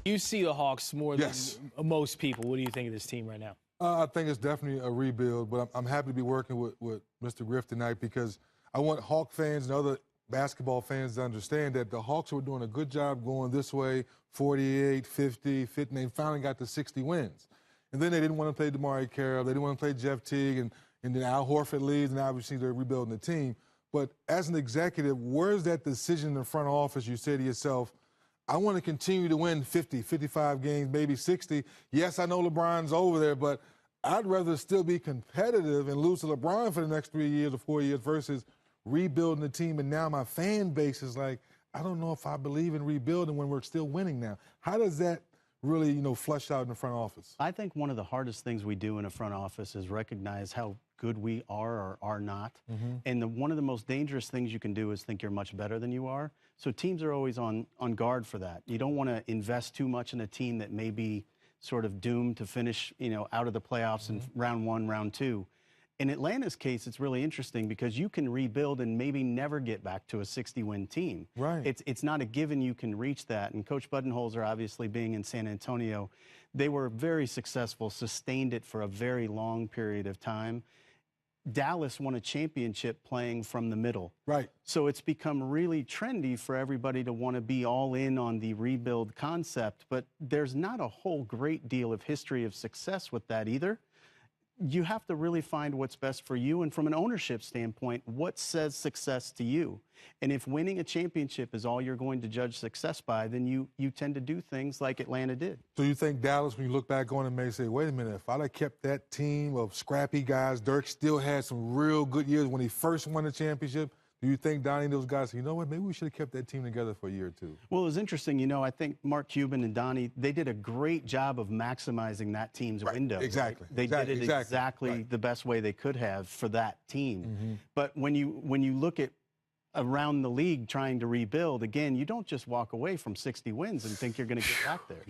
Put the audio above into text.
You see the Hawks more than Yes. most people. What do you think of this team right now? I think it's definitely a rebuild, but I'm happy to be working with Mr. Griff tonight because I want Hawk fans and other basketball fans to understand that the Hawks were doing a good job going this way, 48, 50, 50, and they finally got to 60 wins. And then they didn't want to play DeMar Carroll, they didn't want to play Jeff Teague, and then Al Horford leaves, and obviously they're rebuilding the team. But as an executive, where's that decision in the front office? You say to yourself, I want to continue to win 50, 55 games, maybe 60. Yes, I know LeBron's over there, but I'd rather still be competitive and lose to LeBron for the next 3 years or 4 years versus rebuilding the team. And now my fan base is like, I don't know if I believe in rebuilding when we're still winning now. How does that really, flush out in the front office? I think one of the hardest things we do in a front office is recognize how good we are or are not. And one of the most dangerous things you can do is think you're much better than you are. So teams are always on guard for that. You don't want to invest too much in a team that may be sort of doomed to finish, out of the playoffs in round one, round two. In Atlanta's case, it's really interesting because you can rebuild and maybe never get back to a 60-win team. Right. It's not a given you can reach that. And Coach Budenholzer, obviously being in San Antonio, they were very successful, sustained it for a very long period of time. Dallas won a championship playing from the middle. Right. So it's become really trendy for everybody to want to be all in on the rebuild concept, but there's not a whole great deal of history of success with that either. You have to really find what's best for you, and from an ownership standpoint, what says success to you? And if winning a championship is all you're going to judge success by, then you tend to do things like Atlanta did. So you think Dallas, when you look back on it, may say, wait a minute, if I'd have kept that team of scrappy guys, Dirk still had some real good years when he first won the championship. Do you think Donnie and those guys say, you know what, maybe we should have kept that team together for a year or two? Well, it was interesting. I think Mark Cuban and Donnie, they did a great job of maximizing that team's window. Exactly. Right? They did it exactly the best way they could have for that team. But when you look at around the league trying to rebuild, again, you don't just walk away from 60 wins and think you're going to get back there.